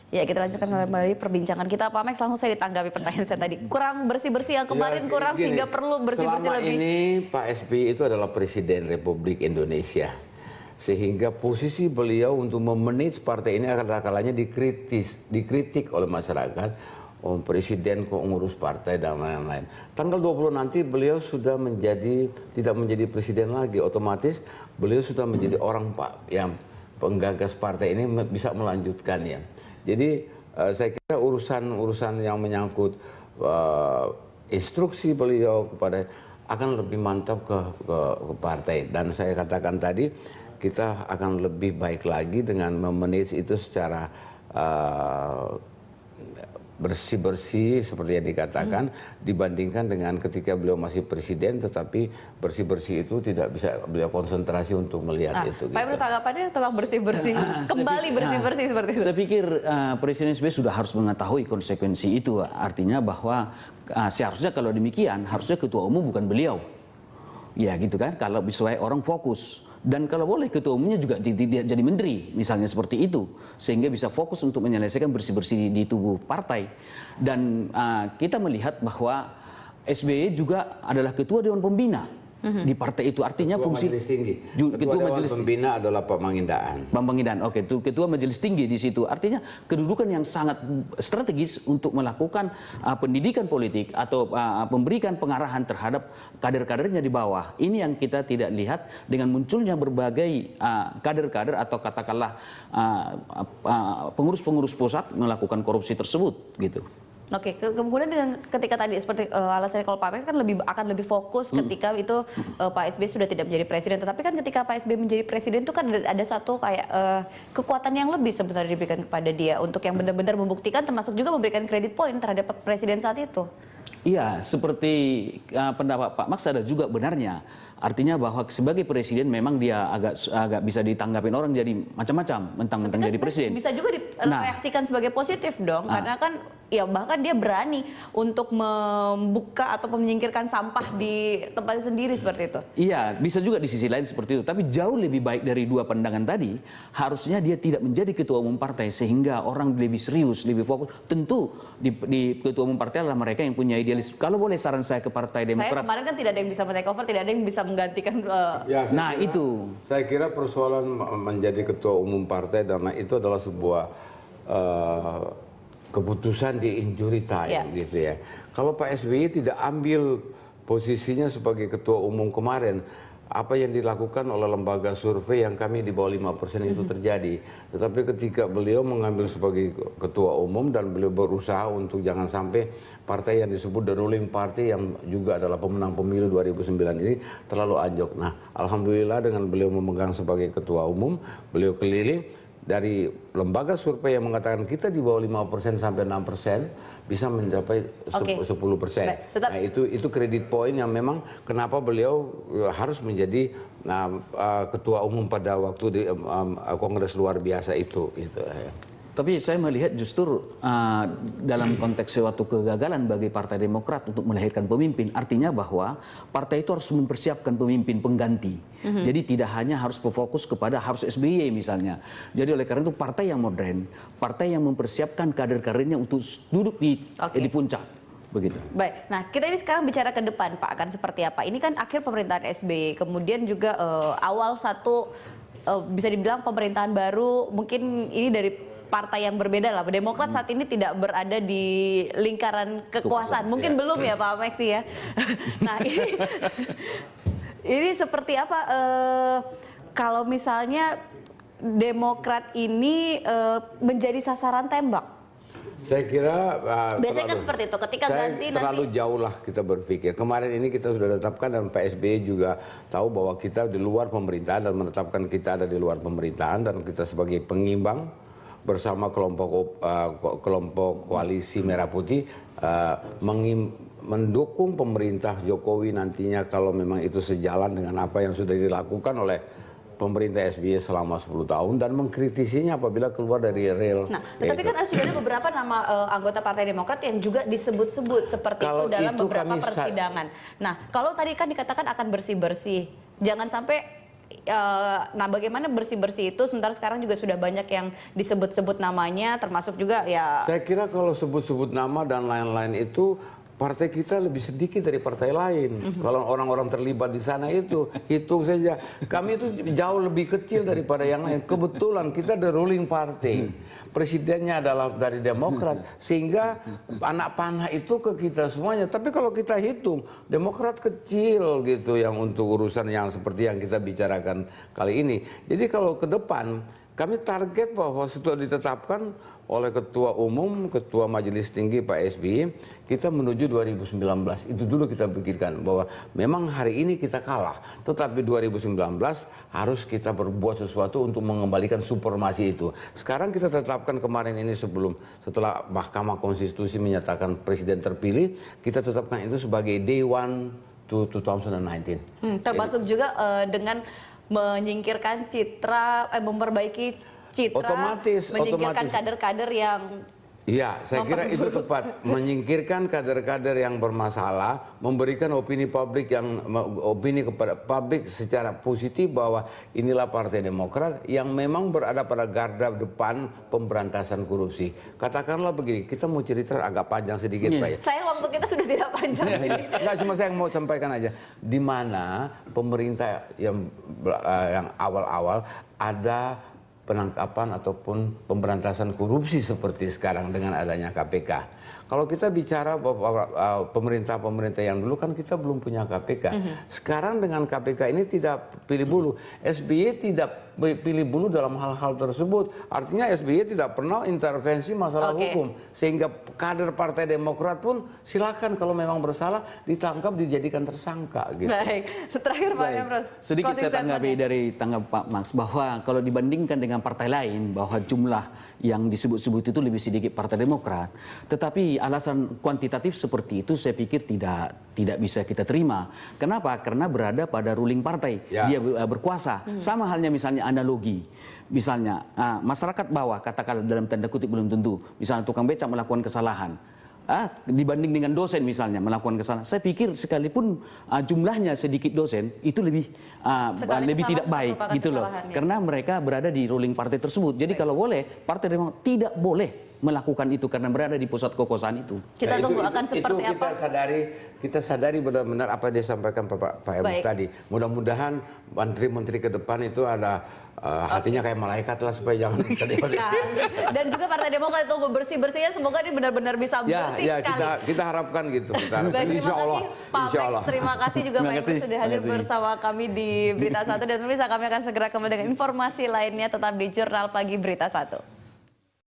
Ya, kita lanjutkan kembali perbincangan kita. Pak Max, langsung saya ditanggapi pertanyaan saya tadi. Kurang bersih-bersih yang kemarin Ya, kurang gini, sehingga perlu bersih-bersih selama lebih. ini Pak SBY itu adalah Presiden Republik Indonesia. Sehingga posisi beliau untuk memanage partai ini adalah kalanya dikritik oleh masyarakat. Oh, Presiden kok ngurus partai dan lain-lain. Tanggal 20 nanti beliau sudah tidak menjadi presiden lagi. Otomatis beliau sudah menjadi orang Pak yang penggagas partai ini bisa melanjutkan ya. Jadi saya kira urusan yang menyangkut instruksi beliau kepada akan lebih mantap ke partai. Dan saya katakan tadi kita akan lebih baik lagi dengan memanage itu secara bersih-bersih seperti yang dikatakan dibandingkan dengan ketika beliau masih presiden, tetapi bersih-bersih itu tidak bisa beliau konsentrasi untuk melihat itu. Pak Ibnu, tanggapannya tentang bersih-bersih, kembali bersih-bersih seperti itu. Saya pikir Presiden SBY sudah harus mengetahui konsekuensi itu. Artinya bahwa seharusnya kalau demikian harusnya ketua umum bukan beliau. Ya gitu kan, kalau supaya orang fokus. Dan kalau boleh ketua umumnya juga tidak jadi menteri, misalnya seperti itu. Sehingga bisa fokus untuk menyelesaikan bersih-bersih di tubuh partai. Dan kita melihat bahwa SBY juga adalah ketua Dewan Pembina di partai itu. Artinya ketua fungsi majelis tinggi. Ketua Majelis Pembina adalah Pak Mangindaan. Oke, itu ketua majelis tinggi di situ. Artinya kedudukan yang sangat strategis untuk melakukan pendidikan politik atau memberikan pengarahan terhadap kader-kadernya di bawah. Ini yang kita tidak lihat dengan munculnya berbagai kader-kader atau katakanlah pengurus-pengurus pusat melakukan korupsi tersebut gitu. Oke, kemudian dengan ketika tadi seperti alasannya kalau Pak Max kan akan lebih fokus ketika itu Pak SBY sudah tidak menjadi presiden. Tetapi kan ketika Pak SBY menjadi presiden itu kan ada satu kayak kekuatan yang lebih sebenarnya diberikan kepada dia untuk yang benar-benar membuktikan, termasuk juga memberikan kredit poin terhadap presiden saat itu. Iya, seperti pendapat Pak Max ada juga benarnya. Artinya bahwa sebagai presiden memang dia agak bisa ditanggapin orang jadi macam-macam mentang-mentang jadi presiden. Bisa juga direaksikan sebagai positif dong, karena kan ya bahkan dia berani untuk membuka atau menyingkirkan sampah di tempatnya sendiri seperti itu. Iya, bisa juga di sisi lain seperti itu. Tapi jauh lebih baik dari dua pandangan tadi, harusnya dia tidak menjadi ketua umum partai sehingga orang lebih serius, lebih fokus. Tentu di ketua umum partai adalah mereka yang punya idealis. Kalau boleh saran saya ke Partai Demokrat. Saya kemarin kan tidak ada yang bisa men-take over, tidak ada yang bisa menggantikan. Itu. Saya kira persoalan menjadi ketua umum partai dan itu adalah sebuah keputusan di injury time gitu ya. Kalau Pak SBY tidak ambil posisinya sebagai ketua umum kemarin, apa yang dilakukan oleh lembaga survei yang kami di bawah 5% itu terjadi. Tetapi ketika beliau mengambil sebagai ketua umum dan beliau berusaha untuk jangan sampai partai yang disebut the ruling party yang juga adalah pemenang pemilu 2009 ini terlalu anjlok. Nah, alhamdulillah dengan beliau memegang sebagai ketua umum, beliau keliling dari lembaga survei yang mengatakan kita di bawah 5% sampai 6% bisa mencapai 10%. Nah, itu kredit poin yang memang kenapa beliau harus menjadi ketua umum pada waktu di kongres luar biasa itu gitu. Tapi saya melihat justru dalam konteks suatu kegagalan bagi Partai Demokrat untuk melahirkan pemimpin, artinya bahwa partai itu harus mempersiapkan pemimpin pengganti. Jadi tidak hanya harus berfokus kepada harus SBY misalnya. Jadi oleh karena itu partai yang modern, partai yang mempersiapkan kader-kadernya untuk duduk di puncak. Begitu. Baik, nah kita ini sekarang bicara ke depan Pak, akan seperti apa? Ini kan akhir pemerintahan SBY, kemudian juga awal satu bisa dibilang pemerintahan baru, mungkin ini dari partai yang berbeda lah. Demokrat saat ini tidak berada di lingkaran kekuasaan. Mungkin belum ya Pak Max ya. Nah ini seperti apa kalau misalnya Demokrat ini menjadi sasaran tembak? Saya kira biasanya kan seperti itu ketika ganti terlalu nanti. jauh lah kita berpikir. Kemarin ini kita sudah tetapkan dan Pak SBY juga tahu bahwa kita di luar pemerintahan dan menetapkan kita ada di luar pemerintahan dan kita sebagai pengimbang bersama kelompok koalisi Merah Putih mendukung pemerintah Jokowi nantinya kalau memang itu sejalan dengan apa yang sudah dilakukan oleh pemerintah SBY selama 10 tahun dan mengkritisinya apabila keluar dari rel. Nah, tetapi kan sudah ada beberapa nama anggota Partai Demokrat yang juga disebut-sebut seperti itu dalam beberapa persidangan. Nah, kalau tadi kan dikatakan akan bersih-bersih, jangan sampai Nah, bagaimana bersih-bersih itu? Sementara sekarang juga sudah banyak yang disebut-sebut namanya, termasuk juga ya. Saya kira kalau sebut-sebut nama dan lain-lain itu partai kita lebih sedikit dari partai lain. Kalau orang-orang terlibat di sana itu hitung saja. Kami itu jauh lebih kecil daripada yang lain. Kebetulan kita the ruling party. Presidennya adalah dari Demokrat, sehingga anak panah itu ke kita semuanya. Tapi kalau kita hitung, Demokrat kecil gitu yang untuk urusan yang seperti yang kita bicarakan kali ini. Jadi kalau ke depan, kami target bahwa setelah ditetapkan oleh Ketua Umum, Ketua Majelis Tinggi Pak SBY, kita menuju 2019. Itu dulu kita pikirkan bahwa memang hari ini kita kalah, tetapi 2019 harus kita berbuat sesuatu untuk mengembalikan supremasi itu. Sekarang kita tetapkan kemarin ini setelah Mahkamah Konstitusi menyatakan presiden terpilih, kita tetapkan itu sebagai Day One to 2019. Termasuk juga dengan menyingkirkan citra, memperbaiki citra, menyingkirkan kader-kader yang. Iya, saya kira itu tepat. Menyingkirkan kader-kader yang bermasalah, memberikan opini kepada publik secara positif bahwa inilah Partai Demokrat yang memang berada pada garda depan pemberantasan korupsi. Katakanlah begini, kita mau cerita agak panjang sedikit, Pak ya. Saya waktu kita sudah tidak panjang. Enggak, cuma saya mau sampaikan aja, di mana pemerintah yang awal-awal ada penangkapan ataupun pemberantasan korupsi seperti sekarang dengan adanya KPK. Kalau kita bicara pemerintah-pemerintah yang dulu kan kita belum punya KPK. Sekarang dengan KPK ini tidak pilih bulu. SBY tidak pilih bulu dalam hal-hal tersebut. Artinya SBY tidak pernah intervensi masalah hukum. Sehingga kader Partai Demokrat pun silakan kalau memang bersalah ditangkap, dijadikan tersangka. Gitu. Baik, terakhir Pak Emrus. Sedikit saya tanggapi dari tanggap Pak Max bahwa kalau dibandingkan dengan partai lain bahwa jumlah yang disebut-sebut itu lebih sedikit Partai Demokrat. Tetapi alasan kuantitatif seperti itu saya pikir tidak bisa kita terima. Kenapa? Karena berada pada ruling partai, dia berkuasa. Sama halnya misalnya analogi. Misalnya masyarakat bawah, katakanlah dalam tanda kutip belum tentu, misalnya tukang becak melakukan kesalahan. Dibanding dengan dosen misalnya melakukan kesalahan, saya pikir sekalipun jumlahnya sedikit dosen itu lebih tidak baik gitu loh, karena mereka berada di ruling partai tersebut. Jadi kalau boleh Partai Demokrat tidak boleh melakukan itu karena berada di pusat kekuasaan itu. Kita tunggu akan seperti apa. Kita sadari benar-benar apa yang disampaikan Pak Emrus tadi. Mudah-mudahan menteri-menteri ke depan itu ada hatinya kayak malaikat lah supaya jangan dan juga Partai Demokrat tunggu bersih-bersihnya, semoga ini benar-benar bisa bersih sekali. Kita harapkan gitu. Baik, terima kasih Pak Max, terima kasih juga Pak Emrus sudah hadir bersama kami di Berita Satu, dan pemirsa kami akan segera kembali dengan informasi lainnya tetap di Jurnal Pagi Berita Satu.